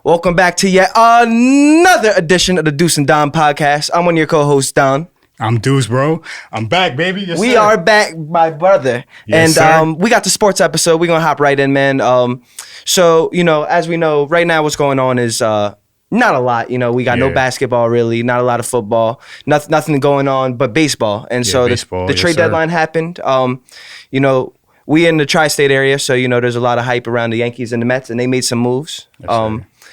Welcome back to yet another edition of the Deuce and Don podcast. I'm one of your co-hosts, Don. I'm Deuce, bro. I'm back, baby. Yes, we sir. are back, my brother. Yes, and we got the sports episode. We're going to hop right in, man. So, as we know, right now what's going on is not a lot. We got no basketball, really, not a lot of football, nothing going on but baseball. And so baseball, the trade deadline happened. We in the tri-state area, so, there's a lot of hype around the Yankees and the Mets, and they made some moves.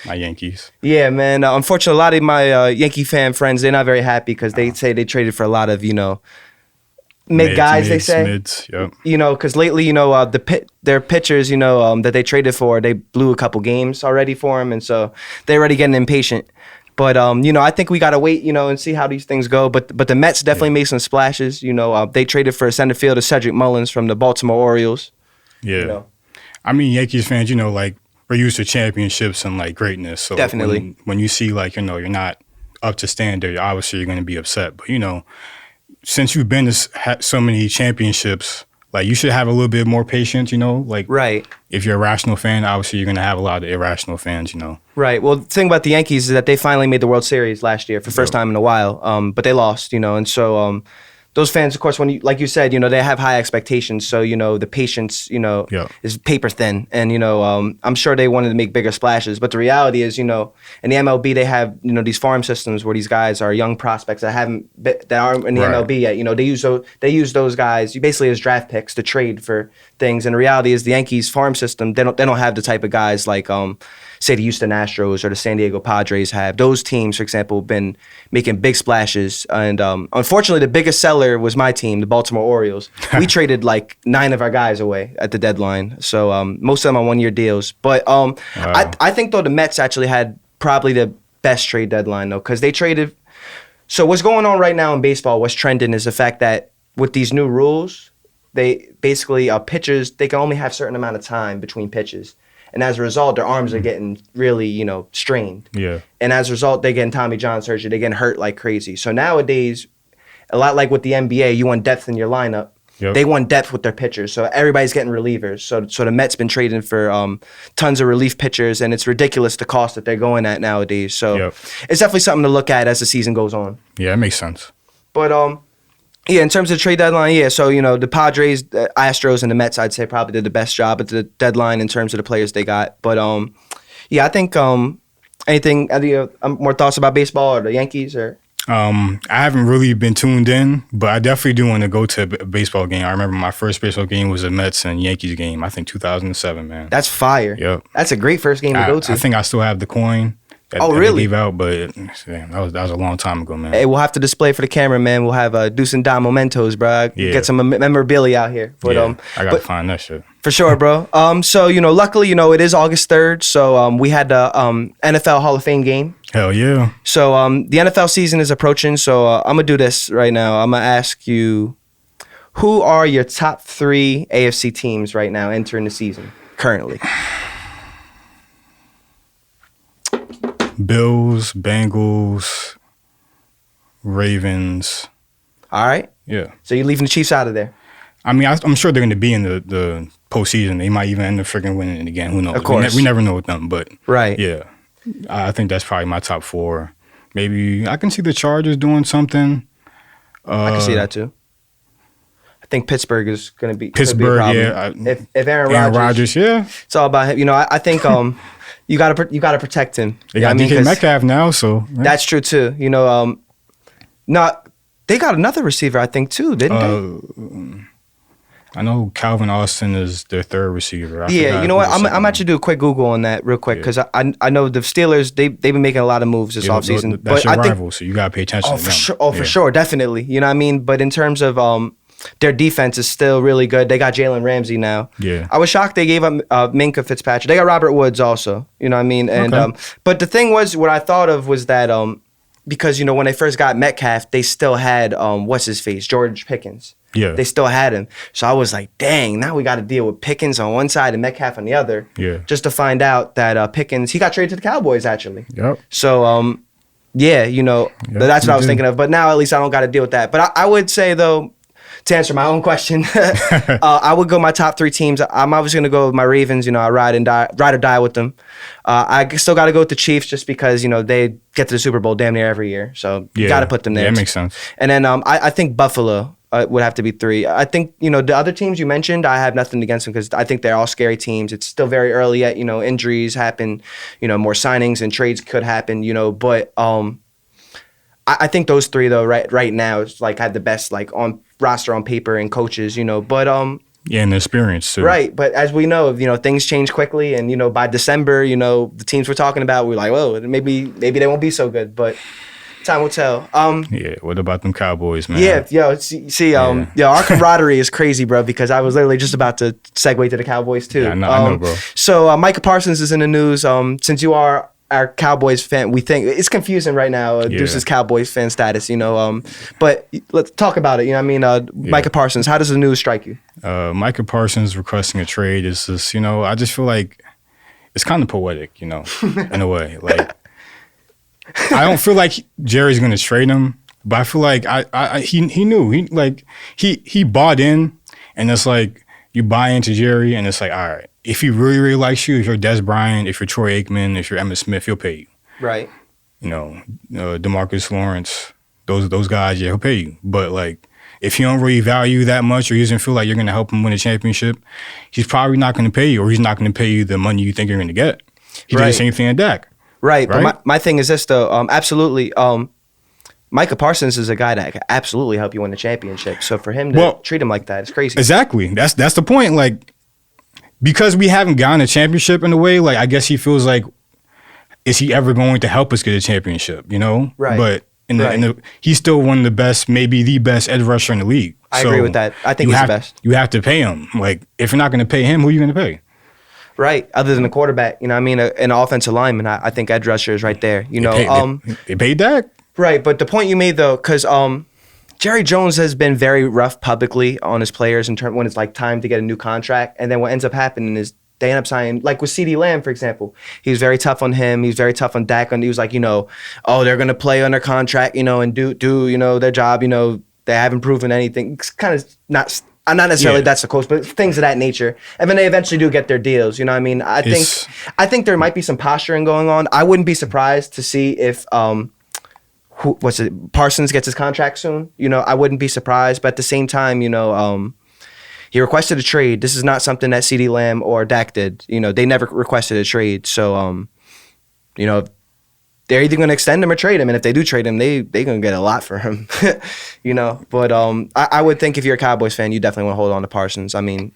My Yankees. Yeah, man. Unfortunately, a lot of my Yankee fan friends, they're not very happy because they say they traded for a lot of, mid guys, they say. Mids, yep. Because lately, their pitchers, that they traded for, they blew a couple games already for them, and so they're already getting impatient. But, I think we got to wait, and see how these things go. But the Mets definitely made some splashes. They traded for center fielder Cedric Mullins from the Baltimore Orioles. Yeah. I mean, Yankees fans, we're used to championships and, greatness. So definitely. When you see, you're not up to standard, obviously you're going to be upset. But, since you've been to so many championships, you should have a little bit more patience, Right. If you're a rational fan, obviously you're going to have a lot of irrational fans, Right. Well, the thing about the Yankees is that they finally made the World Series last year for the first time in a while, but they lost, and so those fans, of course, like you said, they have high expectations, so, the patience, is paper thin, and, I'm sure they wanted to make bigger splashes, but the reality is, in the MLB, they have, these farm systems where these guys are young prospects that aren't in the MLB yet, they use those guys basically as draft picks to trade for things, and the reality is the Yankees farm system, they don't have the type of guys like, say the Houston Astros or the San Diego Padres have. Those teams, for example, have been making big splashes. And unfortunately, the biggest seller was my team, the Baltimore Orioles. We traded 9 of our guys away at the deadline. So most of them on one-year deals. But I think, though, the Mets actually had probably the best trade deadline, though, because they traded. So what's going on right now in baseball, what's trending is the fact that with these new rules, they basically, pitchers, they can only have a certain amount of time between pitches. And as a result, their arms are getting really, strained. Yeah. And as a result, they're getting Tommy John surgery. They're getting hurt like crazy. So nowadays, a lot like with the NBA, you want depth in your lineup. Yep. They want depth with their pitchers. So everybody's getting relievers. So the Mets been trading for tons of relief pitchers, and it's ridiculous the cost that they're going at nowadays. So it's definitely something to look at as the season goes on. Yeah, it makes sense. But yeah, in terms of the trade deadline, so, the Padres, the Astros, and the Mets, I'd say probably did the best job at the deadline in terms of the players they got. But, yeah, I think any more thoughts about baseball or the Yankees? Or I haven't really been tuned in, but I definitely do want to go to a baseball game. I remember my first baseball game was a Mets and Yankees game, I think 2007, man. That's fire. Yep. That's a great first game to go to. I think I still have the coin. That really? They gave out, but that was a long time ago, man. Hey, we'll have to display for the camera, man. We'll have Deuce and Don mementos, bro. Yeah. Get some memorabilia out here. But, I gotta find that shit. For sure, bro. So, luckily, it is August 3rd. So we had the NFL Hall of Fame game. Hell yeah. So the NFL season is approaching. So I'm going to do this right now. I'm going to ask you, who are your top 3 AFC teams right now entering the season currently? Bills, Bengals, Ravens. All right. Yeah. So you're leaving the Chiefs out of there? I mean, I'm sure they're going to be in the postseason. They might even end up freaking winning it again. Who knows? Of course. We never know with them, but right. Yeah. I think that's probably my top 4. Maybe I can see the Chargers doing something. I can see that too. I think Pittsburgh is going to be Pittsburgh. If Aaron Rodgers, yeah, it's all about him. I think you gotta protect him. They got DK Metcalf now, so yeah. That's true too. They got another receiver, I think, too, didn't they? I know Calvin Austin is their 3rd receiver. You know what? I'm actually do a quick Google on that real quick because I know the Steelers they've been making a lot of moves this offseason. That's your rival, so you gotta pay attention to them. For sure, definitely. You know what I mean? But in terms of their defense is still really good. They got Jalen Ramsey now. Yeah. I was shocked they gave up Minkah Fitzpatrick. They got Robert Woods also. You know what I mean? And but the thing was, what I thought of was that because when they first got Metcalf, they still had what's his face, George Pickens. Yeah. They still had him. So I was like, dang, now we got to deal with Pickens on one side and Metcalf on the other. Yeah. Just to find out that Pickens, he got traded to the Cowboys actually. Yep. So that's what I was thinking of. But now at least I don't got to deal with that. But I would say though, to answer my own question, I would go my top 3 teams. I'm obviously gonna go with my Ravens. You know, I ride or die with them. I still got to go with the Chiefs just because they get to the Super Bowl damn near every year, so you got to put them there. Yeah, that makes sense. And then I think Buffalo would have to be 3. I think the other teams you mentioned, I have nothing against them because I think they're all scary teams. It's still very early yet. Injuries happen. More signings and trades could happen. But I think those 3 though right now is like have the best like on roster on paper and coaches. But yeah, and the experience too. Right, but as we know, things change quickly, and by December, the teams we're talking about, we're like, whoa, maybe they won't be so good, but time will tell. Yeah, what about them Cowboys, man? Yeah, our camaraderie is crazy, bro. Because I was literally just about to segue to the Cowboys too. Yeah, I know, bro. So Micah Parsons is in the news. Since you are our Cowboys fan, we think it's confusing right now. Deuce's Cowboys fan status, But let's talk about it. Micah Parsons. How does the news strike you? Micah Parsons requesting a trade is just, I just feel like it's kind of poetic, in a way. Like, I don't feel like Jerry's going to trade him, but I feel like he knew. He bought in, and it's like you buy into Jerry, and it's like, all right, if he really, really likes you, if you're Des Bryant, if you're Troy Aikman, if you're Emmitt Smith, he'll pay you. Right. DeMarcus Lawrence, those guys, yeah, he'll pay you. But like, if he don't really value you that much, or he doesn't feel like you're going to help him win a championship, he's probably not going to pay you, or he's not going to pay you the money you think you're going to get. He did the same thing at Dak. Right. But my thing is this though. Absolutely. Micah Parsons is a guy that can absolutely help you win the championship. So for him to treat him like that, it's crazy. Exactly. That's the point. Like, because we haven't gotten a championship in a way, like I guess he feels like, is he ever going to help us get a championship? Right. But he's still one of the best, maybe the best edge rusher in the league. I agree with that. I think he's the best. You have to pay him. Like, if you're not going to pay him, who are you going to pay? Right. Other than the quarterback, an offensive lineman, I think edge rusher is right there. They paid Dak. Right. But the point you made though, because Jerry Jones has been very rough publicly on his players in terms when it's like time to get a new contract, and then what ends up happening is they end up signing, like with CeeDee Lamb, for example. He was very tough on him. He was very tough on Dak. And he was like, they're going to play under contract, and do their job. They haven't proven anything. It's kind of not necessarily that's the quote, but things of that nature. And then they eventually do get their deals. I think there might be some posturing going on. I wouldn't be surprised to see if Parsons gets his contract soon. I wouldn't be surprised. But at the same time, he requested a trade. This is not something that CeeDee Lamb or Dak did. They never requested a trade. So, they're either going to extend him or trade him. And if they do trade him, they're going to get a lot for him, But I would think if you're a Cowboys fan, you definitely want to hold on to Parsons. I mean,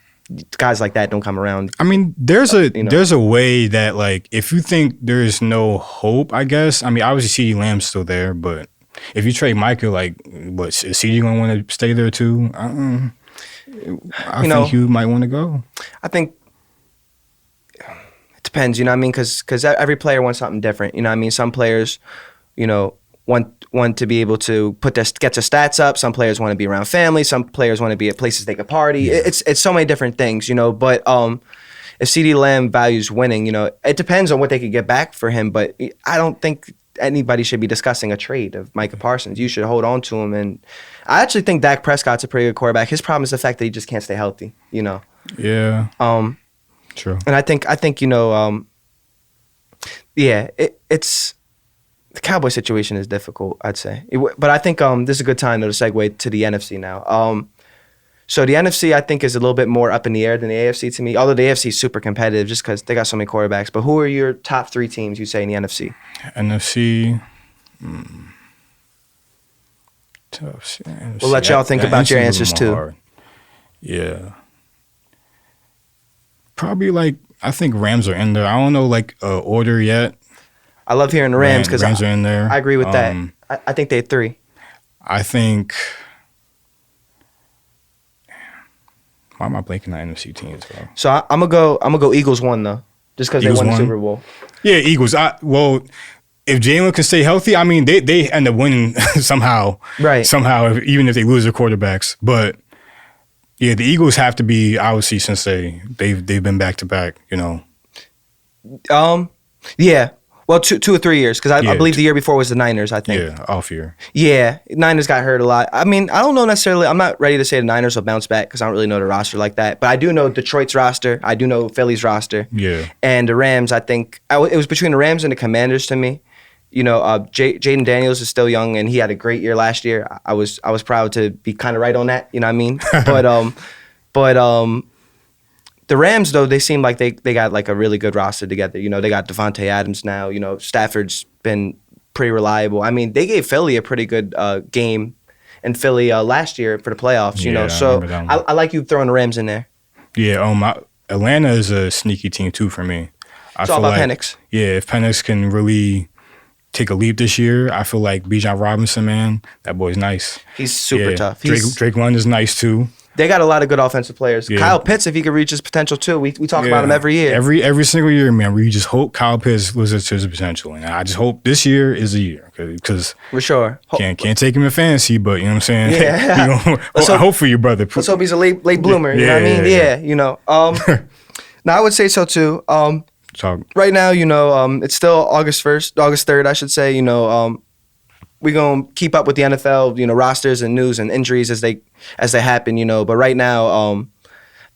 guys like that don't come around. I mean, there's a way that, like, if you think there's no hope, I guess. I mean, obviously CeeDee Lamb's still there, but if you trade Micah, like, is CeeDee going to want to stay there too? I think you might want to go. I think it depends, because every player wants something different. Some players, want to be able to get their stats up. Some players want to be around family. Some players want to be at places they can party. Yeah. It's so many different things, But if CeeDee Lamb values winning, it depends on what they could get back for him. But I don't think anybody should be discussing a trade of Micah Parsons. You should hold on to him. And I actually think Dak Prescott's a pretty good quarterback. His problem is the fact that he just can't stay healthy, Yeah. True. And I think it's the Cowboy situation is difficult, I'd say. But I think this is a good time to segue to the NFC now. So the NFC, I think, is a little bit more up in the air than the AFC to me, although the AFC is super competitive just because they got so many quarterbacks. But who are your top 3 teams, you say, in the NFC? NFC. We'll let y'all think about your answers, too. Hard. Yeah. Probably, I think Rams are in there. I don't know, order yet. I love hearing the Rams because Rams are in there. I agree with that. I think they're 3. I think. Why am I blanking on NFC teams, bro? So I'm gonna go Eagles 1 though, just because they won the Super Bowl. Yeah, Eagles. If Jalen can stay healthy, I mean they end up winning somehow. Right. Somehow, even if they lose their quarterbacks, but. Yeah, the Eagles have to be, obviously, since they've been back to back. Yeah. Well, 2 or 3 years, because I Yeah, believe the year before was the Niners, I think. Yeah, off year. Yeah, Niners got hurt a lot. I mean, I don't know necessarily. I'm not ready to say the Niners will bounce back because I don't really know the roster like that. But I do know Detroit's roster. I do know Philly's roster. Yeah. And the Rams, I think, it was between the Rams and the Commanders to me. You know, Jaden Daniels is still young, and he had a great year last year. I was proud to be kind of right on that. You know what I mean? but the Rams, though, they seem like they got like a really good roster together. You know, they got Devontae Adams now. You know, Stafford's been pretty reliable. I mean, they gave Philly a pretty good game in Philly last year for the playoffs. You know, so I like you throwing the Rams in there. Yeah. Atlanta is a sneaky team too for me. It's all about Penix. Yeah, if Penix can really take a leap this year, I feel like Bijan Robinson, man, that boy's nice. He's super tough. Drake London is nice too. They got a lot of good offensive players. Yeah. Kyle Pitts, if he could reach his potential too, we talk about him every year. Every single year, man. We just hope Kyle Pitts lives to his potential, and I just hope this year is the year because for sure can't take him in fantasy, but you know what I'm saying. Yeah, I hope for you, brother. Let's hope he's a late bloomer. You know what I mean? Yeah. You know. Now I would say so too. Right now, you know, it's still August 3rd, I should say. You know, we're gonna keep up with the NFL, you know, rosters and news and injuries as they happen, you know. But right now, I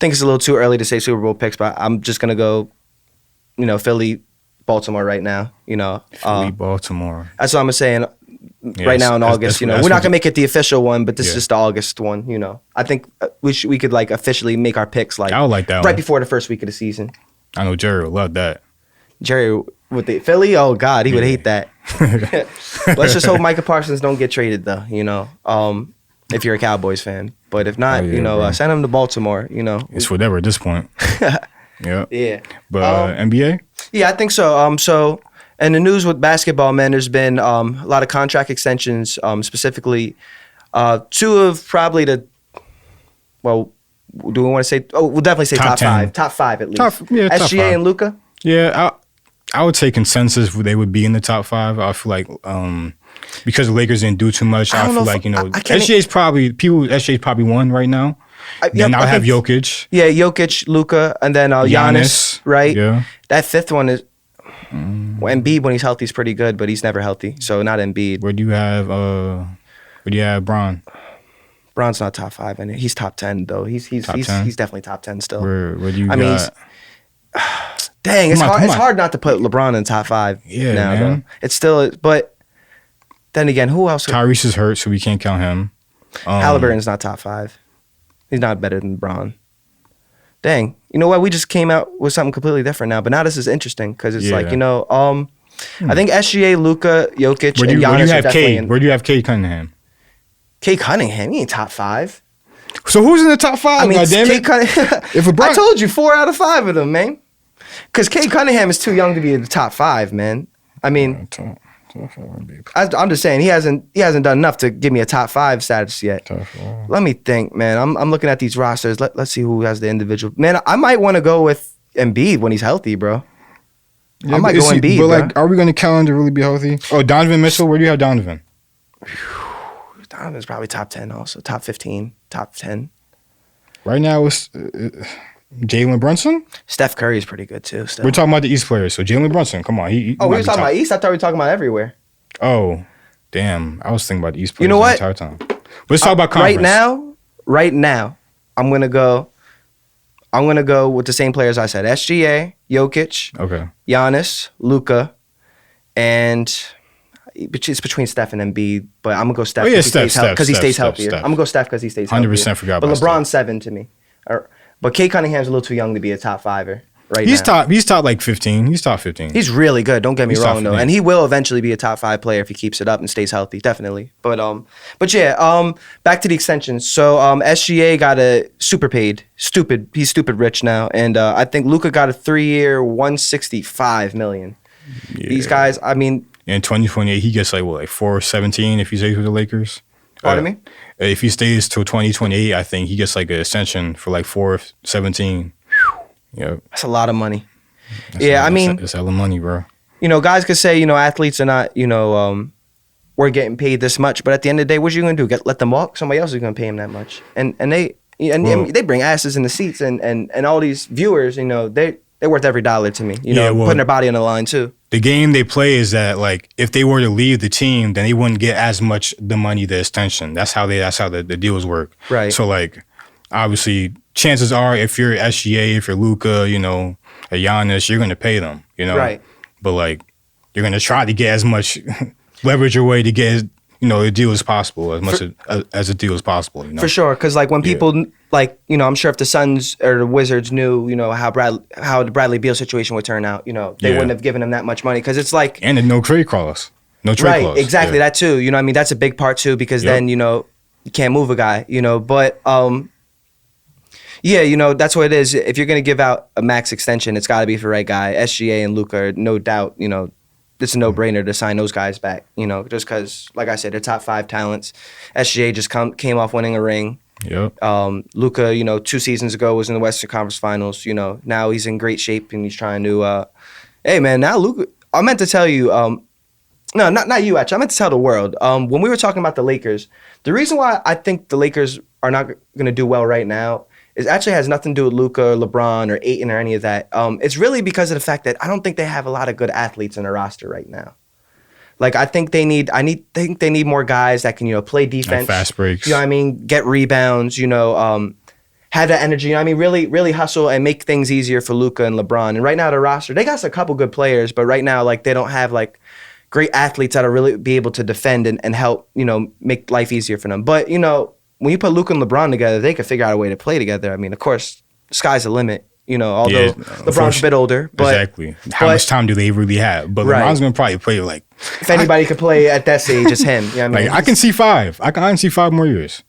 think it's a little too early to say Super Bowl picks, but I'm just gonna go, you know, Philly, Baltimore right now. You know, Philly, Baltimore. That's what I'm saying. Right now in August, you know, we're not gonna make it the official one, but this is just the August one. You know, I think we could like officially make our picks like I would like that right before the first week of the season. I know Jerry would love that. Jerry with the Philly, oh God, he would hate that. Let's just hope Micah Parsons don't get traded though, you know, if you're a Cowboys fan. But if not, you know, send him to Baltimore, you know. It's whatever at this point. Yeah. But NBA? Yeah, I think so. So in the news with basketball, man, there's been a lot of contract extensions, specifically two of probably do we want to say, we'll definitely say top 5. Top 5 at least. SGA top 5. and Luka? Yeah, I would say consensus they would be in the top 5. I feel like because the Lakers didn't do too much, I feel like, you know, SGA's probably one right now. Then I'll have Jokic. Yeah, Jokic, Luka, and then Giannis, right? Yeah. That fifth one is Embiid when he's healthy is pretty good, but he's never healthy, so not Embiid. Where do you have Bron? Bron's not top 5, and he's top 10 though. He's definitely top 10 still. Where do you got? Dang, it's hard not to put LeBron in top 5. Yeah, now, man. though. It's still, but then again, who else? Tyrese is hurt, so we can't count him. Halliburton's not top 5. He's not better than LeBron. Dang, you know what? We just came out with something completely different now, but now this is interesting because it's like, you know, I think SGA, Luka, Jokic, and Giannis are definitely in. Where do you have Cade Cunningham? Cade Cunningham, he ain't top 5. So who's in the top 5? I mean, Cade Cunningham. I told you 4 out of 5 of them, man. Because Cade Cunningham is too young to be in the top 5, man. I mean, I'm just saying he hasn't done enough to give me a top 5 status yet. Let me think, man. I'm looking at these rosters. Let's see who has the individual. Man, I might want to go with Embiid when he's healthy, bro. Yeah, I might go Embiid, but bro. like, are we going to count him to really be healthy? Oh, Donovan Mitchell. Where do you have Donovan? Donovan's probably top 10 also. Top 15, top 10. Right now it's Jalen Brunson. Steph Curry is pretty good too. Still. We're talking about the East players. So Jalen Brunson, come on. We were talking about East? I thought we were talking about everywhere. Oh, damn. I was thinking about the East players you know what? the entire time. Let's talk about conference. Right now, I'm gonna go with the same players I said. SGA, Jokic, okay, Giannis, Luka, and it's between Steph and Embiid, but I'm gonna go Steph because he stays healthier. I'm gonna go Steph because he stays healthier. 100% forgot but about LeBron's Steph. 7 to me. But Cade Cunningham's a little too young to be a top 5er right now. Now. He's top like 15. He's top 15. He's really good. Don't get me wrong though, and he will eventually be a top 5 player if he keeps it up and stays healthy, definitely. But yeah, back to the extensions. So SGA got a super paid, he's stupid rich now, and I think Luka got a 3-year, $165 million. Yeah. These guys, I mean. In 2028, he gets like $417 if he stays with the Lakers. Pardon me? If he stays till 2028, I think he gets like an extension for like $417. Yep. That's a lot of money. It's hella money, bro. You know, guys could say, you know, athletes are not, you know, we're getting paid this much, but at the end of the day, what are you going to do? Let them walk? Somebody else is going to pay him that much. And they bring asses in the seats and all these viewers, you know, they're worth every dollar to me. You know, putting their body on the line too. the game they play is that like if they were to leave the team, then they wouldn't get as much the money, the extension. That's how the deals work. Right. So like obviously chances are if you're SGA, if you're Luka, you know, a Giannis, you're gonna pay them, you know. Right. But like you're gonna try to get as much leverage your way to get you know, a deal as possible, as much as a deal as possible, you know. For sure, because like when people like, you know, I'm sure if the Suns or the Wizards knew, you know, how the Bradley Beal situation would turn out, you know, they wouldn't have given him that much money because it's like and no trade clause, no trade clause. Right, exactly that too. You know, what I mean, that's a big part too because then you know you can't move a guy, you know. But yeah, you know, that's what it is. If you're gonna give out a max extension, it's got to be for the right guy. SGA and Luka, no doubt, you know. It's a no-brainer to sign those guys back, you know, just because, like I said, they're top 5 talents. SGA just came off winning a ring. Yep. Luka, you know, 2 seasons ago was in the Western Conference Finals. You know, now he's in great shape and he's trying to. Hey, man, now Luka. I meant to tell you. No, not you. Actually, I meant to tell the world. When we were talking about the Lakers, the reason why I think the Lakers are not going to do well right now. It actually has nothing to do with Luka or LeBron or Ayton or any of that. It's really because of the fact that I don't think they have a lot of good athletes in their roster right now. Like I think they need more guys that can, you know, play defense, and fast breaks. You know what I mean? Get rebounds. You know, have that energy. You know what I mean? Really hustle and make things easier for Luka and LeBron. And right now the roster, they got a couple good players, but right now like they don't have like great athletes that'll really be able to defend and help, you know, make life easier for them. But you know. When you put Luka and LeBron together, they could figure out a way to play together. I mean, of course, the sky's the limit. You know, although LeBron's a bit older. But, exactly. How much time do they really have? But LeBron's going to probably play like... If anybody could play at that stage, it's him. You know what I mean? Like, I can see 5. I can see 5 more years.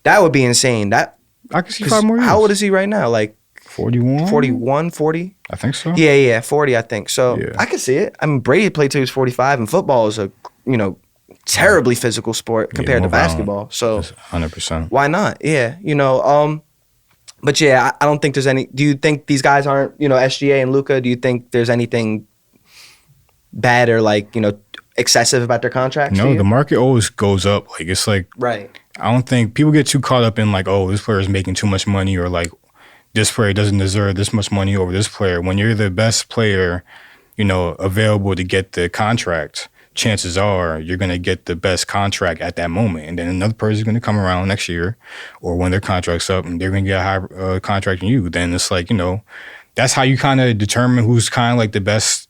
That would be insane. I can see 5 more years. How old is he right now? Like 41? 41, 40? I think so. Yeah, 40, I think. So I could see it. I mean, Brady played till he was 45, and football is a, you know, terribly physical sport compared to basketball. So 100%. Why not? Yeah, you know. But yeah, I don't think there's any. Do you think these guys aren't, you know, SGA and Luka? Do you think there's anything bad or like, you know, excessive about their contracts? No, the market always goes up. Like it's like right. I don't think people get too caught up in like, oh, this player is making too much money or like this player doesn't deserve this much money over this player. When you're the best player, you know, available to get the contract, chances are you're going to get the best contract at that moment. And then another person is going to come around next year or when their contract's up and they're going to get a higher contract than you. Then it's like, you know, that's how you kind of determine who's kind of like the best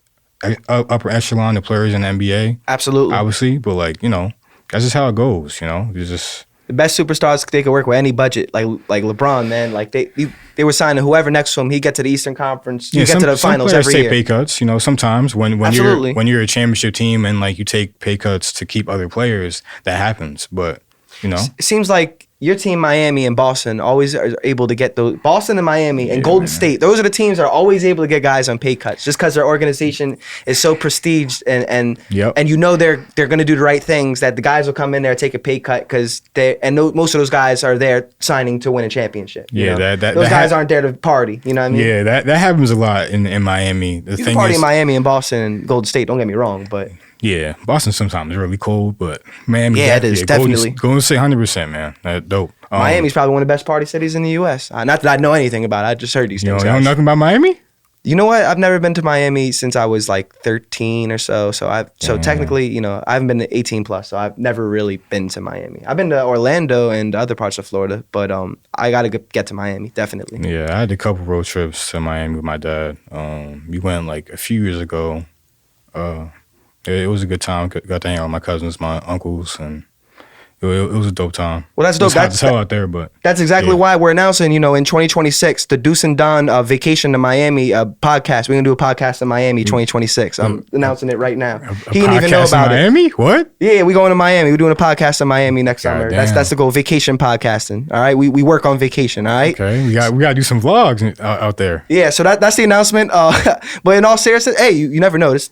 upper echelon of players in the NBA. Absolutely. Obviously. But like, you know, that's just how it goes, you know. It's just... The best superstars, they could work with any budget. Like LeBron, man. Like they were signing whoever next to him. He get to the Eastern Conference. You get to the finals every year. Some players take pay cuts. You know, sometimes when you're a championship team and like you take pay cuts to keep other players, that happens. But you know, it seems like your team, Miami and Boston, always are able to get those. Boston and Miami and Golden State. Those are the teams that are always able to get guys on pay cuts, just because their organization is so prestiged and you know they're going to do the right things. That the guys will come in there take a pay cut because most of those guys are there signing to win a championship. Yeah, those guys aren't there to party. You know what I mean? Yeah, that happens a lot in Miami. You can party in Miami and Boston and Golden State. Don't get me wrong, but. Yeah, Boston sometimes is really cold, but Miami. Yeah, it is definitely. Golden State 100%, man. That's dope. Miami's probably one of the best party cities in the U.S. Not that I know anything about it. I just heard these things. You know nothing about Miami? You know what? I've never been to Miami since I was like 13 or so. So technically, you know, I haven't been to 18 plus. So I've never really been to Miami. I've been to Orlando and other parts of Florida, but I got to get to Miami definitely. Yeah, I had a couple road trips to Miami with my dad. We went like a few years ago. It was a good time. Got to hang out with my cousins, my uncles, and it was a dope time. Well, that's dope. That's hell out there, but that's exactly why we're announcing, you know, in 2026, the Deuce and Don Vacation to Miami podcast. We're gonna do a podcast in Miami 2026. I'm announcing it right now. He didn't even know about Miami? What? Yeah, we going to Miami. We're doing a podcast in Miami next summer. That's the goal. Vacation podcasting. All right, we work on vacation. All right. Okay, we got to do some vlogs out there. Yeah, so that's the announcement. But in all seriousness, hey, you never noticed.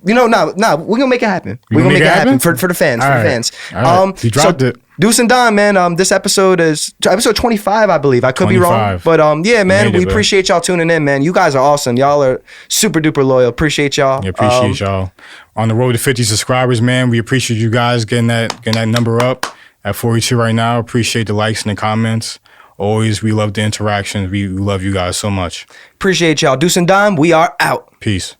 You know, we're gonna make it happen. We're gonna make it happen for the fans. All for the fans. Right. You dropped it. Deuce and Don, man. This episode is episode 25, I believe. I could be wrong, but yeah, man. We appreciate y'all tuning in, man. You guys are awesome. Y'all are super duper loyal. Appreciate y'all. Yeah, appreciate y'all. On the road to 50 subscribers, man. We appreciate you guys getting that number up at 42 right now. Appreciate the likes and the comments. Always, we love the interactions. We love you guys so much. Appreciate y'all. Deuce and Don, we are out. Peace.